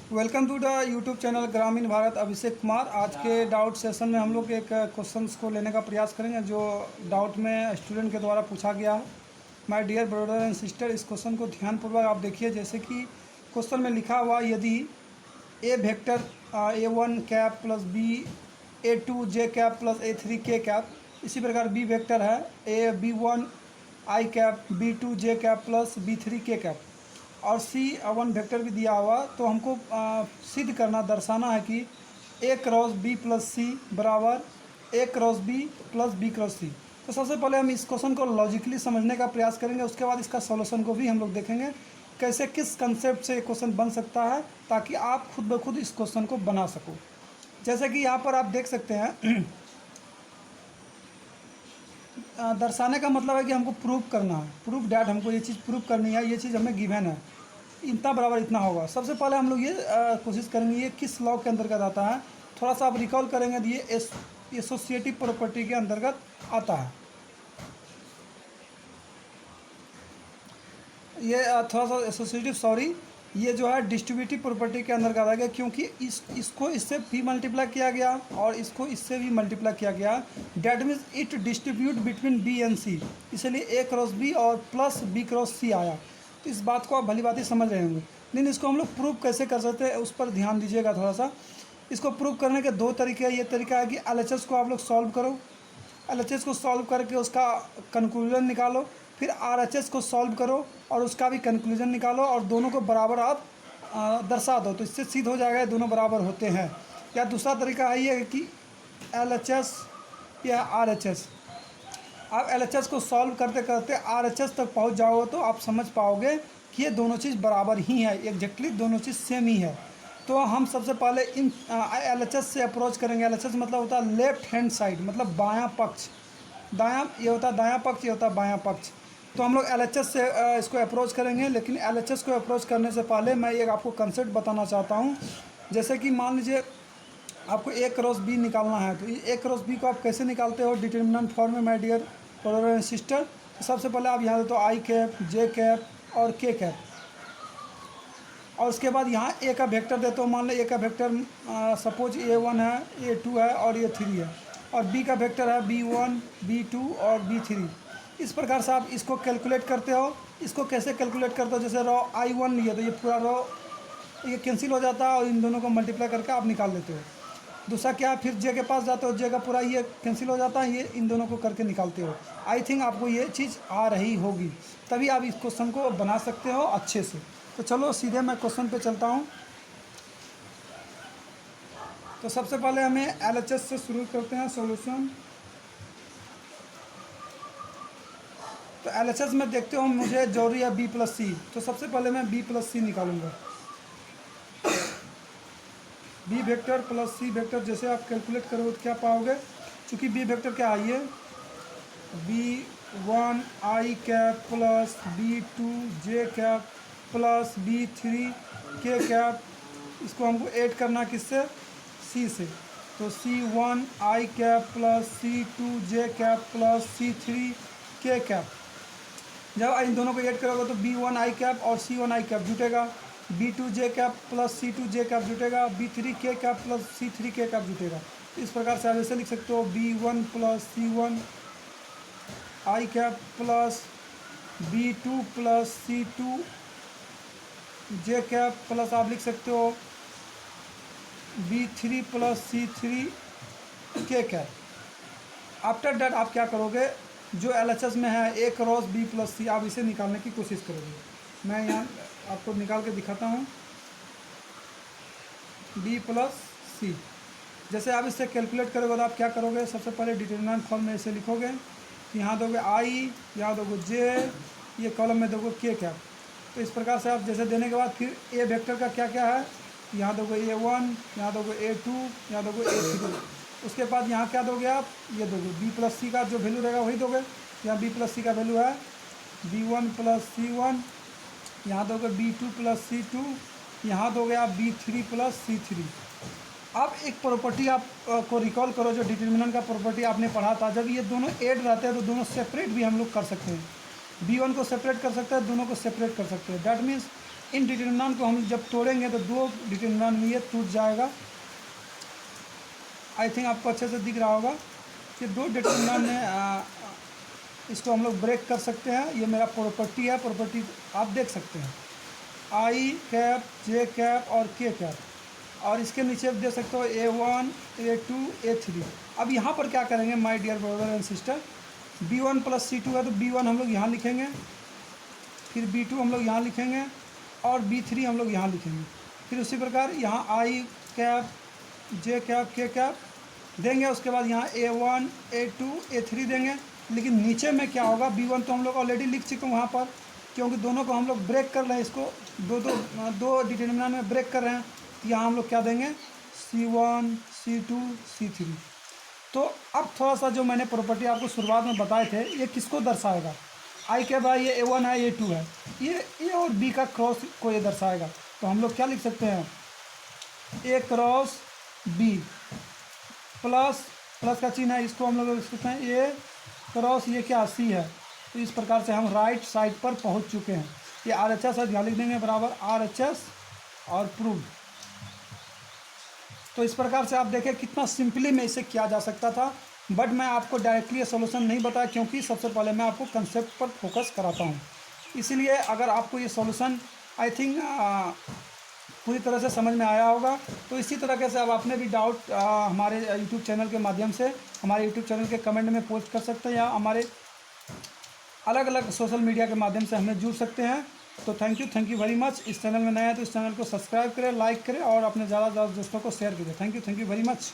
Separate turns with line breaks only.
Welcome to the YouTube channel Gramin Bharat. Abhishek Kumar. आज के doubt session में हम लोग एक क्वेश्चंस को लेने का प्रयास करेंगे जो डाउट में स्टूडेंट के द्वारा पूछा गया है। My dear brother and sister, इस क्वेश्चन को ध्यानपूर्वक आप देखिए। जैसे कि क्वेश्चन में लिखा हुआ, यदि A vector A1 cap plus B A2 J cap plus A3 K cap, इसी प्रकार बी वेक्टर है B1 I cap B2 J cap plus B3 K cap और C1 वेक्टर भी दिया हुआ, तो हमको सिद्ध करना, दर्शाना है कि A cross B plus C बराबर A cross B plus B cross C. तो सबसे पहले हम इस क्वेश्चन को लॉजिकली समझने का प्रयास करेंगे, उसके बाद इसका सॉल्यूशन को भी हम लोग देखेंगे कैसे, किस कंसेप्ट से ये क्वेश्चन बन सकता है, ताकि आप खुद ब खुद इस क्वेश्चन को बना सको। जैसे कि यहाँ पर आप देख सकते हैं दर्शाने का मतलब है कि हमको प्रूव करना है, प्रूफ डैट, हमको ये चीज़ प्रूव करनी है, ये चीज़ हमें गिवन है, इतना बराबर इतना होगा। सबसे पहले हम लोग ये कोशिश करेंगे ये किस लॉ के अंतर्गत आता है। थोड़ा सा आप रिकॉल करेंगे तो ये एसोसिएटिव प्रॉपर्टी के अंतर्गत आता है। ये थोड़ा सा एसोसिएटिव ये जो है डिस्ट्रीब्यूटिव प्रॉपर्टी के अंदर आ गया, क्योंकि इसको इससे भी मल्टीप्लाई किया गया और इसको इससे भी मल्टीप्लाई किया गया। That means it distribute between B and C, इसलिए ए क्रॉस बी और प्लस बी क्रॉस सी आया। तो इस बात को आप भली बात ही समझ रहे होंगे, लेकिन इसको हम लोग प्रूव कैसे कर सकते हैं उस पर ध्यान दीजिएगा थोड़ा सा। इसको प्रूव करने के दो तरीके हैं। ये तरीका है कि LHS को आप लोग सॉल्व करो, LHS को सॉल्व करके उसका कंक्लूजन निकालो, फिर RHS को सॉल्व करो और उसका भी कंक्लूजन निकालो और दोनों को बराबर आप दर्शा दो, तो इससे सिद्ध हो जाएगा दोनों बराबर होते हैं। या दूसरा तरीका है ये कि LHS या RHS, आप LHS को सॉल्व करते करते RHS तक पहुंच जाओगे तो आप समझ पाओगे कि ये दोनों चीज़ बराबर ही है, एग्जैक्टली दोनों चीज़ सेम ही है। तो हम सबसे पहले इन LHS से अप्रोच करेंगे। LHS मतलब होता है लेफ्ट हैंड साइड, मतलब बायां पक्ष, दायां ये होता है दायां पक्ष, ये होता है बायां पक्ष। तो हम लोग LHS से इसको अप्रोच करेंगे, लेकिन LHS को अप्रोच करने से पहले मैं एक आपको कंसेप्ट बताना चाहता हूँ। जैसे कि मान लीजिए आपको A क्रॉस B निकालना है, तो ये A क्रॉस B को आप कैसे निकालते हो डिटर्मिनेंट फॉर्म में, my dear brother and sister. तो सबसे पहले आप यहाँ देते हो आई कैप, जे कैप और के कैप, और उसके बाद यहाँ A का वेक्टर देते हो। मान लो A का वेक्टर सपोज A1 है, A2 है और A3 है, और B का वेक्टर है B1, B2 और B3। इस प्रकार से आप इसको कैलकुलेट करते हो। इसको कैसे कैलकुलेट करते हो, जैसे रो I1 लिए तो ये पूरा रो ये कैंसिल हो जाता है और इन दोनों को मल्टीप्लाई करके आप निकाल लेते हो। दूसरा क्या है, फिर जे के पास जाते हो, जे का पूरा ये कैंसिल हो जाता है, ये इन दोनों को करके निकालते हो। आई थिंक आपको ये चीज़ आ रही होगी, तभी आप इस क्वेश्चन को बना सकते हो अच्छे से। तो चलो सीधे मैं क्वेश्चन पे चलता हूँ। तो सबसे पहले हमें LHS से शुरू करते हैं सॉल्यूशन। तो LHS में देखते हो मुझे जरूरी है B प्लस सी, तो सबसे पहले मैं B प्लस सी निकालूंगा। B vector plus C vector जैसे आप कैलकुलेट करोगे तो क्या पाओगे, चूँकि B वेक्टर क्या आई है, B1 I cap plus B2 J cap plus B3 K cap, इसको हमको ऐड करना किससे, C से। तो C1 I cap plus C2 J cap plus C3 के कैप, जब इन दोनों को ऐड करोगे तो B1 आई कैप और C1 I cap जुटेगा, B2 J cap plus C2 J cap जुटेगा, B3 K cap plus C3 के कैप जुटेगा। इस प्रकार से आप ऐसे लिख सकते हो B1 plus C1 I cap plus B2 plus C2 J cap plus आप लिख सकते हो B3 प्लस C3 के कैप। आफ्टर डैट आप क्या करोगे, जो LHS में है A क्रॉस B प्लस सी, आप इसे निकालने की कोशिश करोगे। मैं यहाँ आपको निकाल के दिखाता हूँ B प्लस सी। जैसे आप इससे कैलकुलेट करोगे तो आप क्या करोगे, सबसे पहले डिटरमिनेंट फॉर्म में इसे लिखोगे। यहाँ दोगे I, यहाँ दोगे J, ये कॉलम में दोगे के कैप। तो इस प्रकार से आप जैसे देने के बाद फिर A वेक्टर का क्या क्या है, यहाँ दोगे A1, यहाँ दोगे A2, यहाँ दोगे A3। उसके बाद यहाँ क्या दोगे आप, ये दोगे B प्लस सी का जो वैल्यू रहेगा वही दोगे। यहाँ B प्लस सी का वैल्यू है B1 प्लस C1, यहाँ दोगे B2 प्लस C2, यहाँ दोगे आप B3 प्लस C3। अब एक प्रॉपर्टी आप को रिकॉल करो, जो डिटर्मिनेंट का प्रॉपर्टी आपने पढ़ा था। जब ये दोनों ऐड रहते हैं तो दोनों सेपरेट भी हम लोग कर सकते हैं। B1 को सेपरेट कर सकते हैं, दोनों को सेपरेट कर सकते हैं। डैट मीन्स इन डिटरमिनेंट को हम जब तोड़ेंगे तो 2 डिटरमिनेंट में ये टूट जाएगा। आई थिंक आपको अच्छे से दिख रहा होगा कि 2 डिटरमिनेंट में इसको हम लोग ब्रेक कर सकते हैं। ये मेरा प्रॉपर्टी है, प्रॉपर्टी आप देख सकते हैं, आई कैप, जे कैप और के कैप, और इसके नीचे दे सकते हो A1, A2, A3। अब यहाँ पर क्या करेंगे my dear brother and sister, B1 plus C2 है तो B1 हम लोग यहाँ लिखेंगे, फिर B2 हम लोग यहाँ लिखेंगे और B3 हम लोग यहाँ लिखेंगे। फिर उसी प्रकार यहाँ आई कैप, जे कैप, के कैप देंगे। उसके बाद यहाँ A1, A2, A3 देंगे। लेकिन नीचे में क्या होगा, B1 तो हम लोग ऑलरेडी लिख चुके हैं वहाँ पर, क्योंकि दोनों को हम लोग ब्रेक कर रहे हैं, इसको दो डिटरमिनेंट में ब्रेक कर रहे हैं। यहाँ हम लोग क्या देंगे, C1, C2, C3। तो अब थोड़ा सा जो मैंने प्रॉपर्टी आपको शुरुआत में बताए थे, ये किसको दर्शाएगा, आई के बाद ये A1 है, A2 है, ये A और B का क्रॉस को ये दर्शाएगा। तो हम लोग क्या लिख सकते हैं, A क्रॉस B प्लस का चिन्ह है, इसको हम लोग लिख सकते हैं A क्रॉस ये क्या C है। तो इस प्रकार से हम राइट साइड पर पहुंच चुके हैं। ये RHS है, यहाँ लिख देंगे बराबर RHS और प्रूव। तो इस प्रकार से आप देखें कितना सिंपली में इसे किया जा सकता था, बट मैं आपको डायरेक्टली ये सोल्यूशन नहीं बताया, क्योंकि सबसे पहले मैं आपको कंसेप्ट पर फोकस कराता हूँ। इसीलिए अगर आपको ये सोल्यूशन आई थिंक पूरी तरह से समझ में आया होगा, तो इसी तरीके से अब आपने भी डाउट हमारे यूट्यूब चैनल के माध्यम से हमारे यूट्यूब चैनल के कमेंट में पोस्ट कर सकते हैं, या हमारे अलग अलग सोशल मीडिया के माध्यम से हमें जुड़ सकते हैं। तो थैंक यू वेरी मच। इस चैनल में नया है तो इस चैनल को सब्सक्राइब करें, लाइक करें और अपने ज़्यादा से ज़्यादा दोस्तों को शेयर कीजिए। Thank you very much.